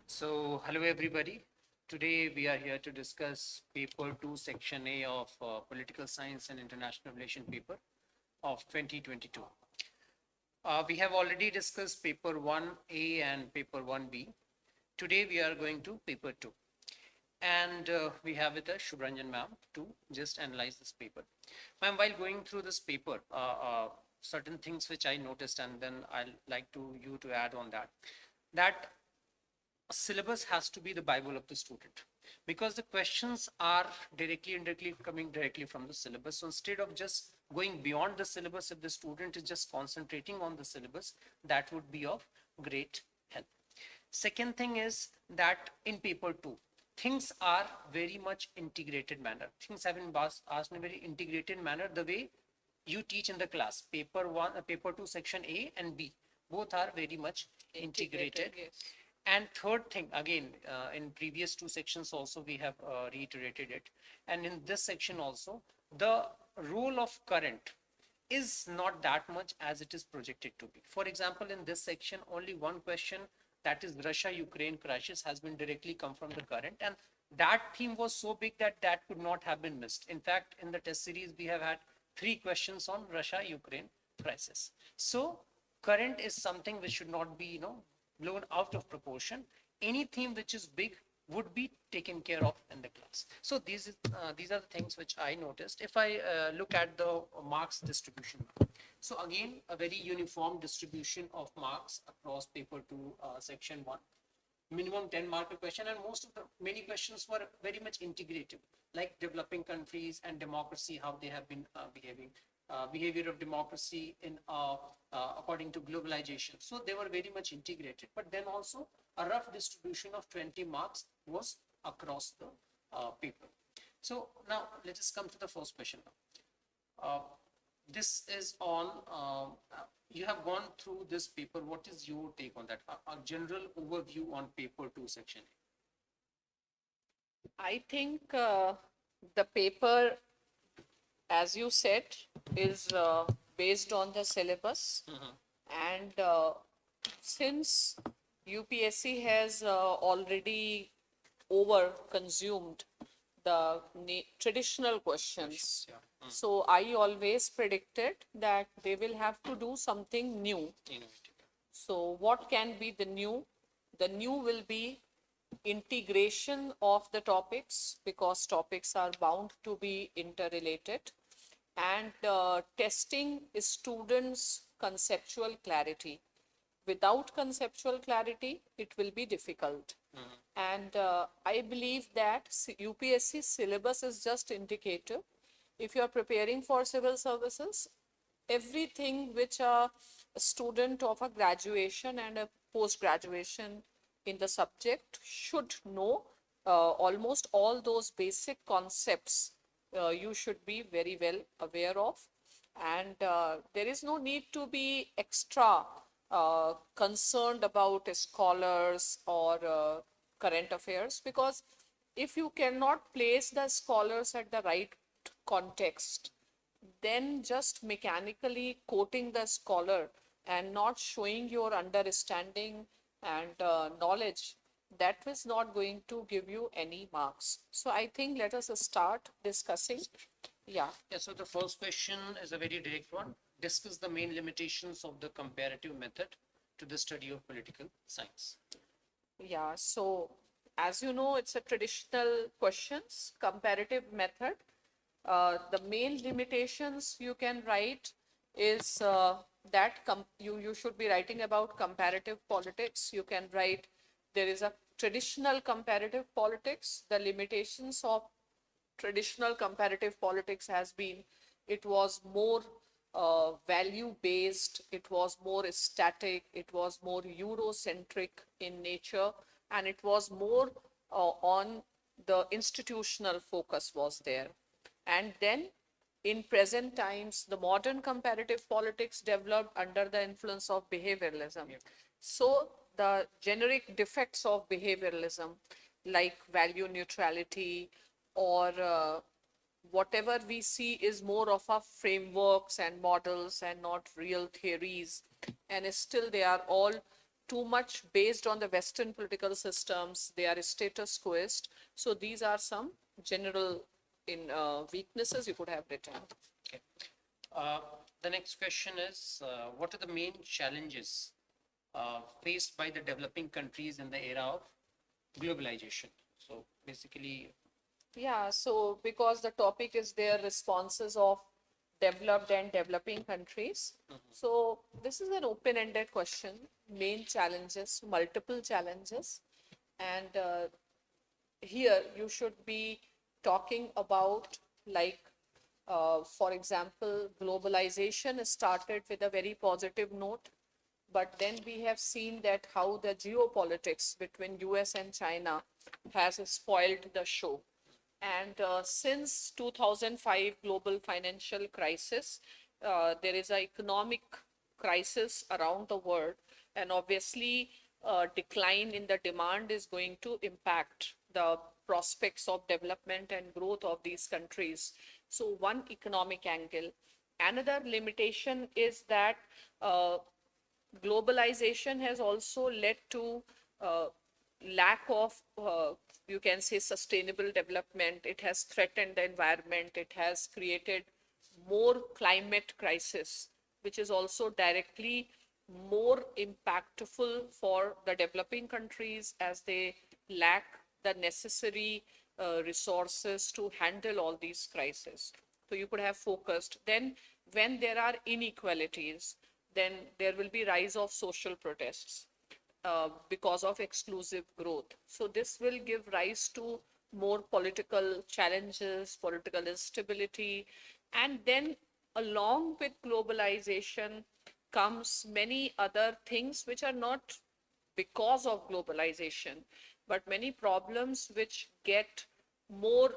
Hello everybody. Today we are here to discuss paper 2 section A of Political Science and International Relation paper of 2022. We have already discussed paper 1A and paper 1B. Today we are going to paper 2. And we have with us Shubhra Ranjan Ma'am to just analyze this paper. Ma'am, while going through this paper, certain things which I noticed, and then I'll like you to add on that syllabus has to be the Bible of the student, because the questions are indirectly coming directly from the syllabus. So instead of just going beyond the syllabus, if the student is just concentrating on the syllabus, that would be of great help. Second thing is that in paper 2, things are very much integrated manner. Things have been asked in a very integrated manner, the way you teach in the class. Paper 2 section A and B, both are very much integrated. Yes. And third thing, again, in previous two sections also we have reiterated it. And in this section also, the role of current is not that much as it is projected to be. For example, in this section, only one question, that is Russia-Ukraine crisis, has been directly come from the current. And that theme was so big that that could not have been missed. In fact, in the test series, we have had 3 questions on Russia-Ukraine crisis. So current is something which should not be, blown out of proportion. Any theme which is big would be taken care of in the class. So these are the things which I noticed. If I look at the marks distribution, so again a very uniform distribution of marks across paper 2 section 1. Minimum 10 mark question, and many questions were very much integrative, like developing countries and democracy, how they have been behaving. Behavior of democracy in according to globalization. So they were very much integrated. But then also a rough distribution of 20 marks was across the paper. So now let us come to the first question. This is on, you have gone through this paper. What is your take on that? A general overview on paper 2 section A. I think the paper, as you said, is based on the syllabus. And since UPSC has already over consumed the traditional questions, so I always predicted that they will have to do something new. So what can be the new? The new will be integration of the topics, because topics are bound to be interrelated, and testing students' conceptual clarity. Without conceptual clarity, it will be difficult. And I believe that UPSC syllabus is just indicative. If you are preparing for civil services, everything which a student of a graduation and a post-graduation in the subject should know, almost all those basic concepts you should be very well aware of. And there is no need to be extra concerned about scholars or current affairs, because if you cannot place the scholars at the right context, then just mechanically quoting the scholar and not showing your understanding and knowledge, that is not going to give you any marks. So I think let us start discussing. Yeah, so the first question is a very direct one. Discuss the main limitations of the comparative method to the study of political science. Yeah, so as you know, it's a traditional questions, comparative method. The main limitations you can write is that you should be writing about comparative politics. You can write, there is a traditional comparative politics. The limitations of traditional comparative politics has been, it was more value based, it was more static, it was more Eurocentric in nature, and it was more on the institutional focus was there. And then in present times, the modern comparative politics developed under the influence of behavioralism. So the generic defects of behavioralism, like value neutrality or whatever we see, is more of a frameworks and models and not real theories, and still they are all too much based on the Western political systems. They are status quoist. So these are some general weaknesses you could have written. Okay. Uh, the next question is, what are the main challenges faced by the developing countries in the era of globalization? So basically, Yeah, so because the topic is their responses of developed and developing countries. So this is an open-ended question, main challenges, multiple challenges. And here you should be talking about like, for example, globalization started with a very positive note, but then we have seen that how the geopolitics between US and China has spoiled the show. And since 2005 global financial crisis, there is an economic crisis around the world, and obviously decline in the demand is going to impact the prospects of development and growth of these countries. So one economic angle. Another limitation is that globalization has also led to lack of, you can say, sustainable development. It has threatened the environment. It has created more climate crisis, which is also directly more impactful for the developing countries as they lack the necessary resources to handle all these crises. So you could have focused. Then when there are inequalities, then there will be rise of social protests because of exclusive growth. So this will give rise to more political challenges, political instability, and then along with globalization comes many other things which are not because of globalization, but many problems which get more,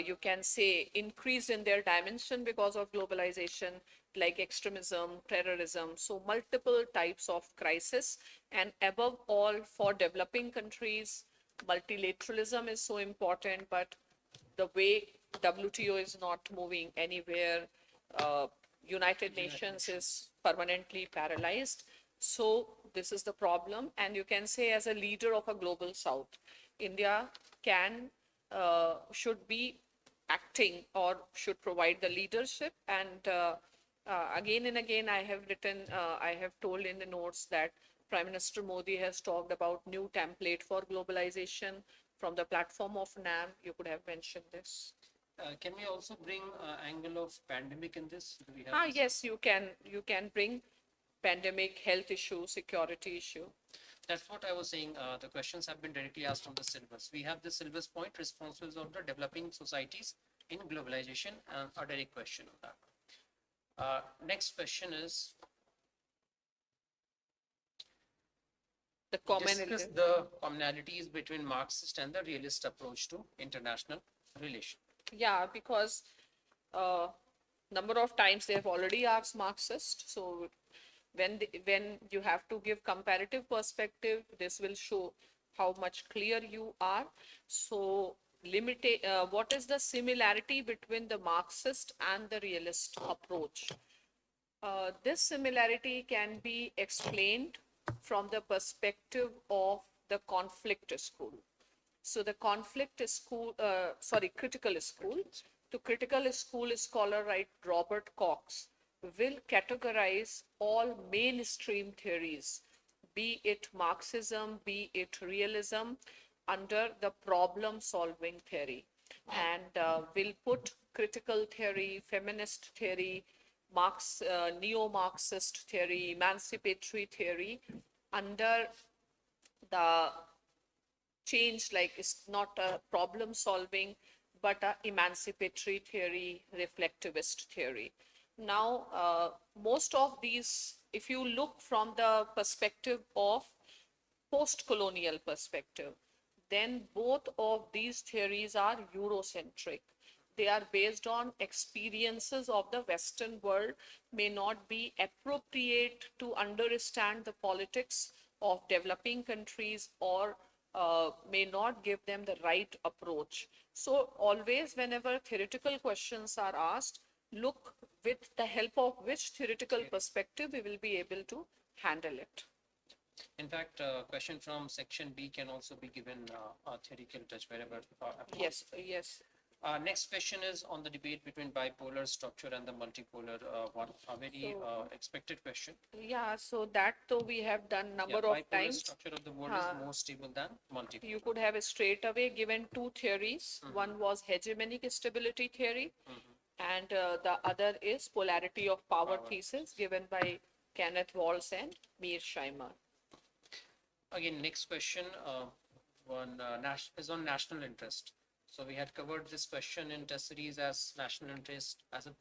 you can say, increase in their dimension because of globalization, like extremism, terrorism. So multiple types of crisis, and above all for developing countries, multilateralism is so important, but the way WTO is not moving anywhere, United Nations is permanently paralyzed. So this is the problem. And you can say, as a leader of a global South, India should be acting or should provide the leadership. And again and again, I have told in the notes that Prime Minister Modi has talked about new template for globalization from the platform of NAM. You could have mentioned this. can we also bring angle of pandemic in this? Do we have this? Yes, you can bring pandemic, health issue, security issue. That's what I was saying. The questions have been directly asked from the syllabus. We have the syllabus point, responses of the developing societies in globalization, and a direct question on that. Next question is, The discuss the commonalities between Marxist and the realist approach to international relation. Yeah, because number of times they have already asked Marxist. So when you have to give comparative perspective, this will show how much clear you are. So what is the similarity between the Marxist and the realist approach? This similarity can be explained from the perspective of the conflict school. So the critical school. The critical school scholar, right, Robert Cox, will categorize all mainstream theories, be it Marxism, be it realism, under the problem-solving theory, and will put critical theory, feminist theory, neo-Marxist theory, emancipatory theory under the change, like it's not a problem solving, but a emancipatory theory, reflectivist theory. Now, most of these, if you look from the perspective of post-colonial perspective, then both of these theories are Eurocentric. They are based on experiences of the Western world, may not be appropriate to understand the politics of developing countries, or may not give them the right approach. So always whenever theoretical questions are asked, look with the help of which theoretical perspective we will be able to handle it. In fact, question from section B can also be given a theoretical touch wherever. Yes, yes. Next question is on the debate between bipolar structure and the multipolar one. A very expected question. Yeah, so that though we have done number Yeah, of bipolar times. structure of the world is more stable than multipolar. You could have straight away given two theories. One was hegemonic stability theory, and the other is polarity of power thesis given by Kenneth Walls and Mearsheimer. Again, next question is on national interest. So we had covered this question in test series as national interest as a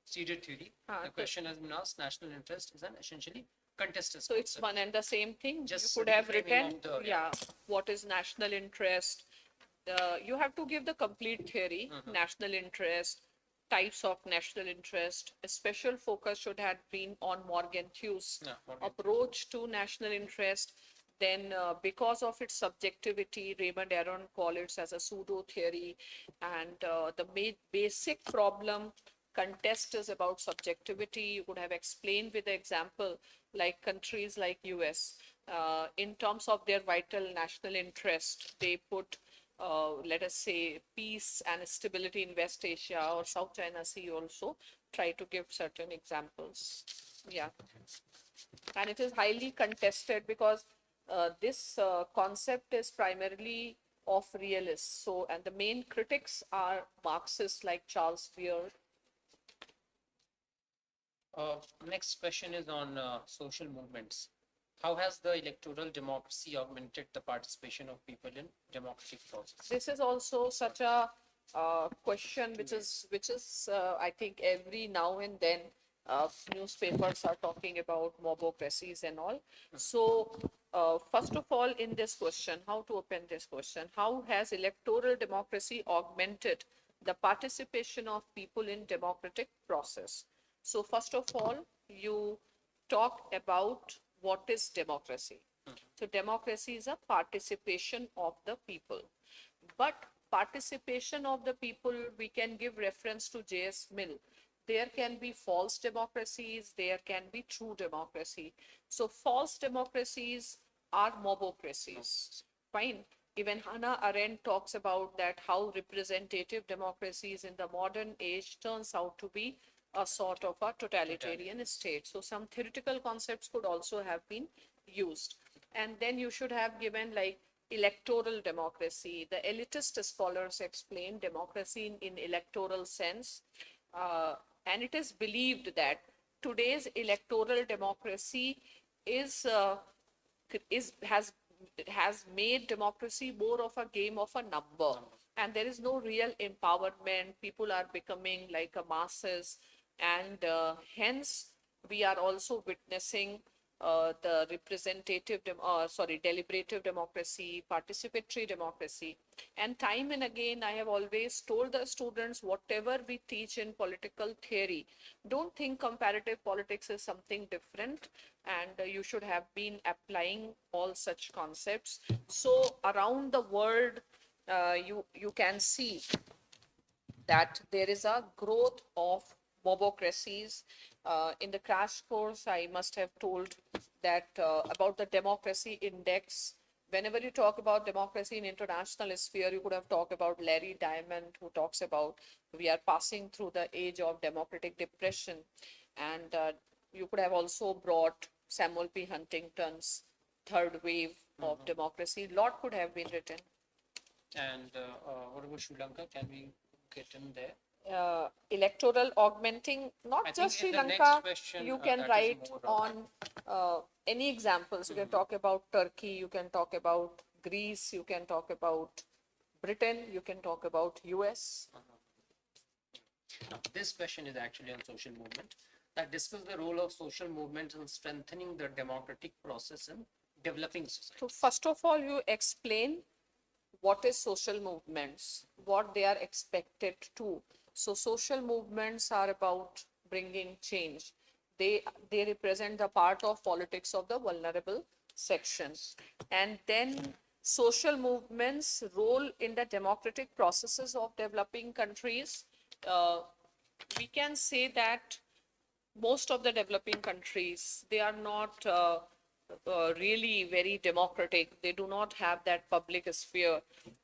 seeded theory. The question has been asked, national interest is an essentially contested So it's one and the same thing. Just you could have reframing written, of the- yeah, what is national interest? You have to give the complete theory, national interest, types of national interest. A special focus should have been on Morgan Thew's approach to national interest. Then, because of its subjectivity, Raymond Aron called it as a pseudo theory. And the basic problem contest is about subjectivity. You could have explained with the example like countries like US. In terms of their vital national interest, they put let us say peace and stability in West Asia or South China Sea also. Try to give certain examples. Yeah. And it is highly contested because this concept is primarily of realists. So, and the main critics are Marxists like Charles Beard. Next question is on social movements. How has the electoral democracy augmented the participation of people in democratic process? This is also such a question which is I think every now and then newspapers are talking about mobocracies and all. So first of all, in this question, how to open this question? How has electoral democracy augmented the participation of people in democratic process? So first of all, you talk about what is democracy. So democracy is a participation of the people. But participation of the people, we can give reference to J.S. Mill. There can be false democracies, there can be true democracy. So false democracies are mobocracies. Fine. Even Hannah Arendt talks about that how representative democracies in the modern age turns out to be a sort of a totalitarian state. So some theoretical concepts could also have been used. And then you should have given like electoral democracy. The elitist scholars explain democracy in electoral sense. And it is believed that today's electoral democracy has made democracy more of a game of a number. And there is no real empowerment. People are becoming like a masses. And hence, we are also witnessing the deliberative democracy, participatory democracy. And time and again, I have always told the students, whatever we teach in political theory, don't think comparative politics is something different, and you should have been applying all such concepts. So around the world, you can see that there is a growth of mobocracies. In the crash course, I must have told that about the democracy index. Whenever you talk about democracy in international sphere, you could have talked about Larry Diamond, who talks about we are passing through the age of democratic depression. And you could have also brought Samuel P. Huntington's third wave of democracy. Lot could have been written. And what about Sri Lanka? Can we get in there? Electoral augmenting, not just Sri Lanka, you can write on any examples. You can talk about Turkey, you can talk about Greece, you can talk about Britain, you can talk about US. Now, this question is actually on social movement that discuss the role of social movements in strengthening the democratic process in developing society. So first of all, you explain what is social movements, what they are expected to. So social movements are about bringing change. They represent the part of politics of the vulnerable sections. And then social movements' role in the democratic processes of developing countries. We can say that most of the developing countries, they are not really very democratic. They do not have that public sphere.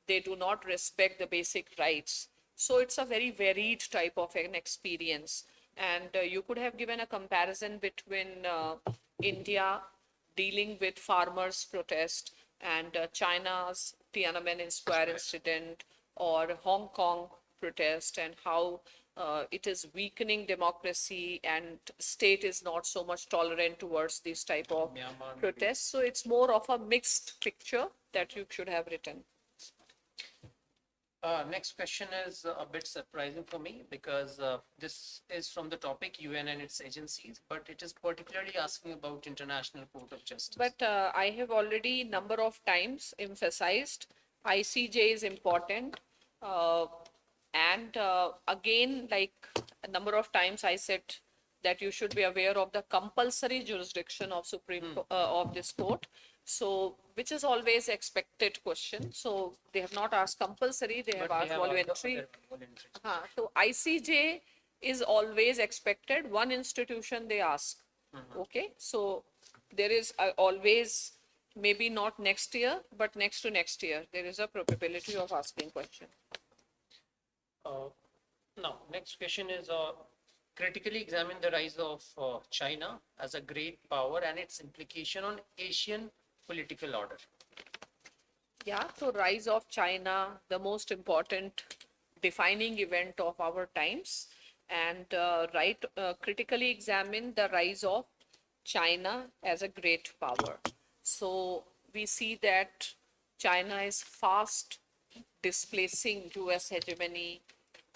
They do not respect the basic rights. So it's a very varied type of an experience. And you could have given a comparison between India dealing with farmers' protest and China's Tiananmen Square incident or Hong Kong protest, and how it is weakening democracy and state is not so much tolerant towards this type of Myanmar, maybe. protests. So it's more of a mixed picture that you should have written. Next question is a bit surprising for me because this is from the topic UN and its agencies, but it is particularly asking about International Court of Justice. But I have already number of times emphasized ICJ is important. And again, like a number of times I said that you should be aware of the compulsory jurisdiction of of this court. So, which is always expected question. So they have not asked compulsory, they have But asked they have voluntary. voluntary. So ICJ is always expected. One institution they ask. Okay, so there is always, maybe not next year, but next to next year, there is a probability of asking question. Now, next question is critically examine the rise of China as a great power and its implication on Asian political order. Yeah, so rise of China, the most important defining event of our times, and critically examine the rise of China as a great power. So we see that China is fast displacing US hegemony.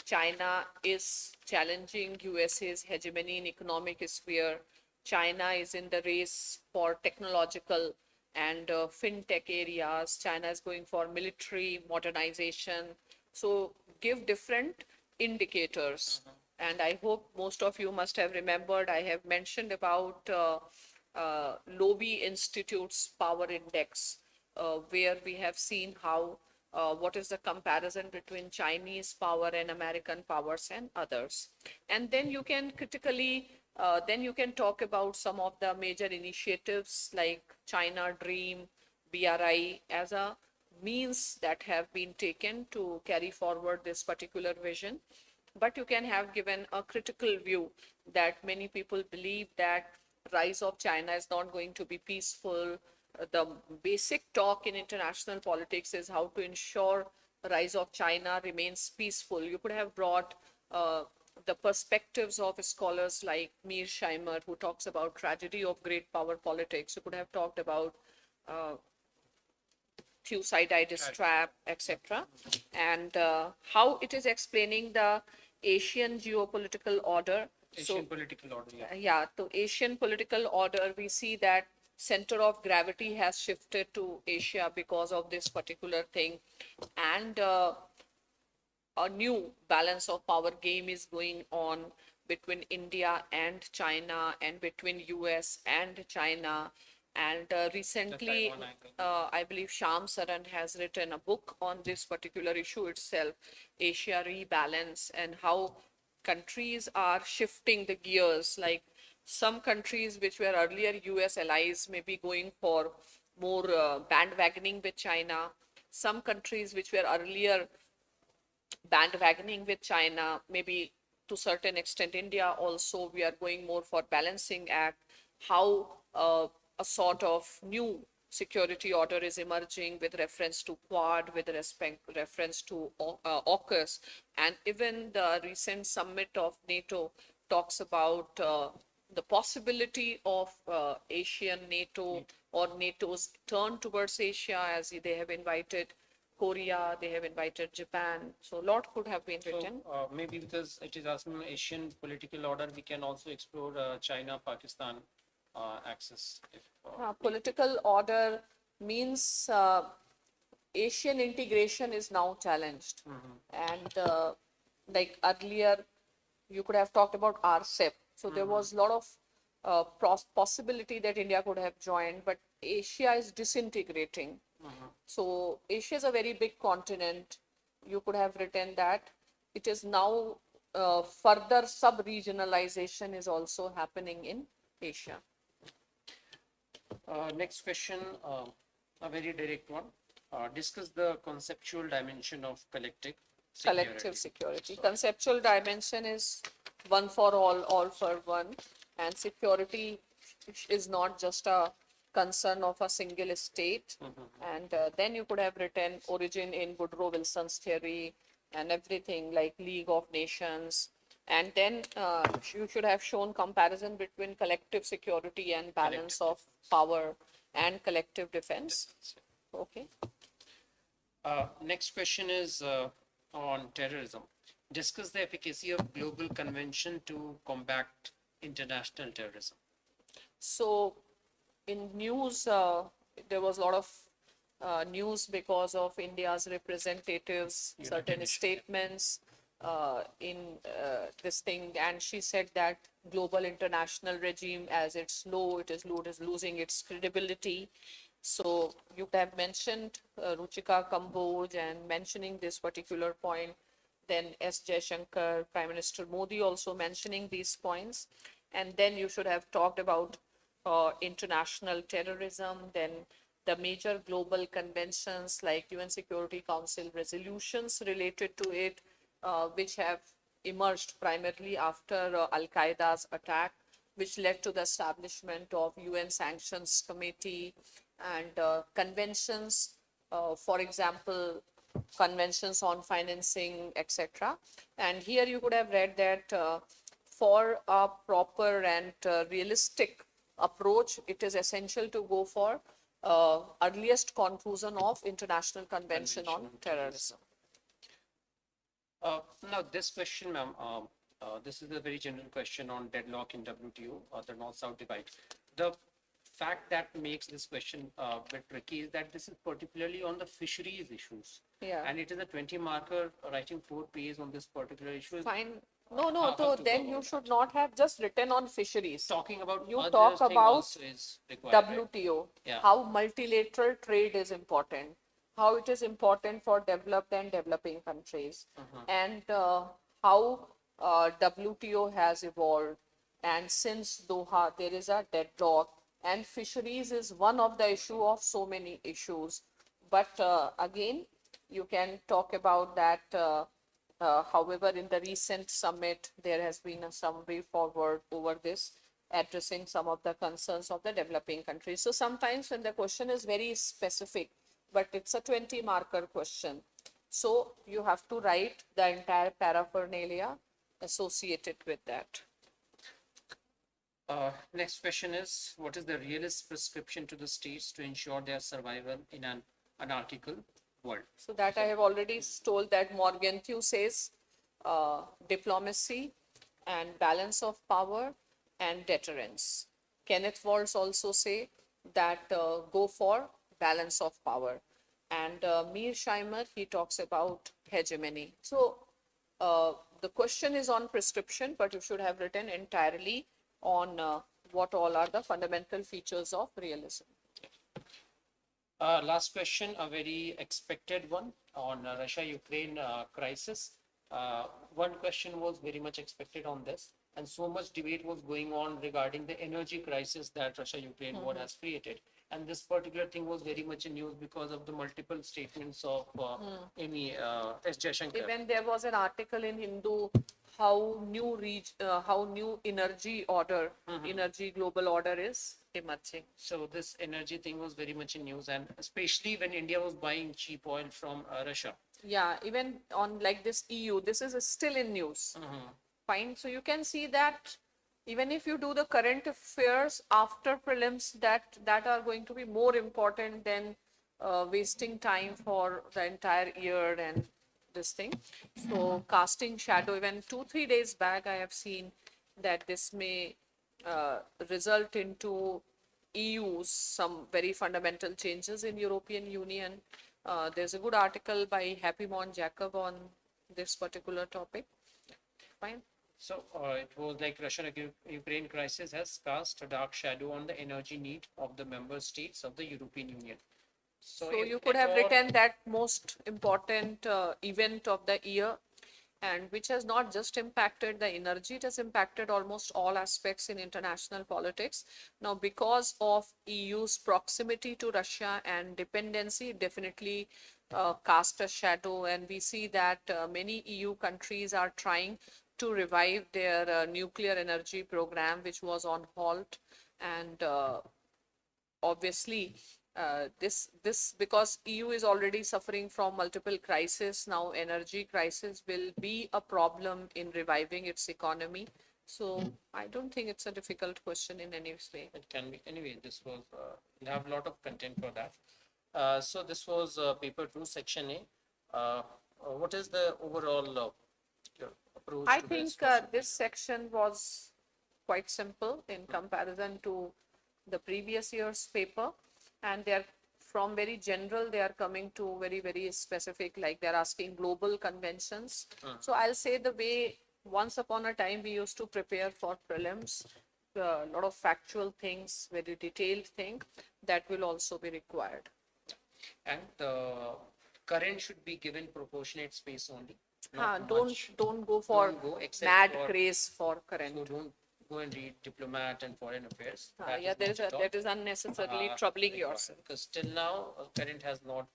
China is challenging USA's hegemony in economic sphere. China is in the race for technological and fintech areas. China is going for military modernization. So give different indicators. And I hope most of you must have remembered, I have mentioned about Lowy Institute's power index, where we have seen how what is the comparison between Chinese power and American powers and others. And then you can critically, then you can talk about some of the major initiatives like China Dream, BRI, as a means that have been taken to carry forward this particular vision. But you can have given a critical view that many people believe that rise of China is not going to be peaceful. The basic talk in international politics is how to ensure the rise of China remains peaceful. You could have brought the perspectives of scholars like Mearsheimer, who talks about tragedy of great power politics. You could have talked about Thucydides trap, etc. And how it is explaining the Asian geopolitical order. Asian political order, yeah. Yeah, so Asian political order, we see that center of gravity has shifted to Asia because of this particular thing. And a new balance of power game is going on between India and China and between US and China. And recently, I believe Shyam Saran has written a book on this particular issue itself, Asia Rebalance, and how countries are shifting the gears. Like some countries which were earlier US allies may be going for more bandwagoning with China. Some countries which were earlier bandwagoning with China, maybe to certain extent India also, we are going more for balancing act. How a sort of new security order is emerging with reference to Quad, with reference to AUKUS, and even the recent summit of NATO talks about the possibility of Asian NATO or NATO's turn towards Asia, as they have invited Korea, they have invited Japan. So a lot could have been written. So maybe because it is asking Asian political order, we can also explore China-Pakistan axis. Political order means Asian integration is now challenged. And like earlier, you could have talked about RCEP. So there was a lot of possibility that India could have joined, but Asia is disintegrating. So Asia is a very big continent. You could have written that it is now further sub-regionalization is also happening in Asia. Next question, a very direct one. Discuss the conceptual dimension of collective security. Collective security. Conceptual dimension is one for all for one, and security is not just a concern of a single state. And then you could have written origin in Woodrow Wilson's theory and everything like League of Nations. And then you should have shown comparison between collective security and balance of power and collective defense. Okay. Next question is on terrorism. Discuss the efficacy of global convention to combat international terrorism. So in news, there was a lot of news because of India's representatives, certain Nations, statements in this thing, and she said that global international regime, as it's low, it is losing its credibility. So you have mentioned Ruchika Kamboj and mentioning this particular point. Then S. Jaishankar, Prime Minister Modi also mentioning these points. And then you should have talked about international terrorism, then the major global conventions like UN Security Council resolutions related to it, which have emerged primarily after Al-Qaeda's attack, which led to the establishment of UN Sanctions Committee and conventions, for example, conventions on financing, etc. And here you could have read that for a proper and realistic approach, it is essential to go for earliest conclusion of International Convention on Terrorism. Now, this question, ma'am, this is a very general question on deadlock in WTO, or the North-South divide. The fact that makes this question a bit tricky is that this is particularly on the fisheries issues. Yeah. And it is a 20 marker writing 4 pages on this particular issue. Fine. No, so then you should not have just written on fisheries. Talking about you other talk thing about also is required, right? WTO, Yeah. how multilateral trade is important, how it is important for developed and developing countries, and how WTO has evolved. And since Doha, there is a deadlock, and fisheries is one of the issue of so many issues. But again, you can talk about that. However, in the recent summit, there has been some way forward over this, addressing some of the concerns of the developing countries. So sometimes when the question is very specific, but it's a 20 marker question, so you have to write the entire paraphernalia associated with that. Next question is, what is the realist prescription to the states to ensure their survival in an anarchical world? So that I have already told that Morgenthau says diplomacy and balance of power and deterrence. Kenneth Waltz also say that go for balance of power. And Mearsheimer, he talks about hegemony. So the question is on prescription, but you should have written entirely on what all are the fundamental features of realism. Last question, a very expected one on Russia-Ukraine crisis. One question was very much expected on this, and so much debate was going on regarding the energy crisis that Russia-Ukraine war has created. And this particular thing was very much in news because of the multiple statements of S. Jaishankar. Even there was an article in Hindu how new energy order, energy global order is emerging. So this energy thing was very much in news, and especially when India was buying cheap oil from Russia. Yeah, even on like this EU, this is still in news. Fine. So you can see that even if you do the current affairs after prelims, that are going to be more important than wasting time for the entire year and this thing. So casting shadow, even 2-3 days back, I have seen that this may result into EU's some very fundamental changes in European Union. There's a good article by Happy Mon Jacob on this particular topic. Fine. So it was like Russia-Ukraine crisis has cast a dark shadow on the energy need of the member states of the European Union. So you could have written that most important event of the year. and which has not just impacted the energy, it has impacted almost all aspects in international politics. Now, because of EU's proximity to Russia and dependency, it definitely cast a shadow, and we see that many EU countries are trying to revive their nuclear energy program, which was on halt. And obviously, this because EU is already suffering from multiple crises. Now energy crisis will be a problem in reviving its economy. So I don't think it's a difficult question in any way. It can be. Anyway, this was, we have a lot of content for that. So this was paper 2, section A. What is the overall your approach I to think this section was quite simple in comparison to the previous year's paper, and they are from very general, they are coming to very, very specific, like they're asking global conventions. So I'll say the way once upon a time we used to prepare for prelims, a lot of factual things, very detailed thing, that will also be required. And current should be given proportionate space only. Not Don't much. go for Don't go except mad for- craze for current. So don't go and read diplomat and foreign affairs. Yeah, that is unnecessarily troubling required, yourself. because till now current has not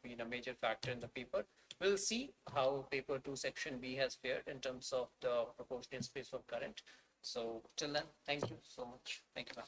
been a major factor in the paper. We'll see how paper 2 section B has fared in terms of the proportionate space for current. So till then, thank you so much. Thank you, ma'am.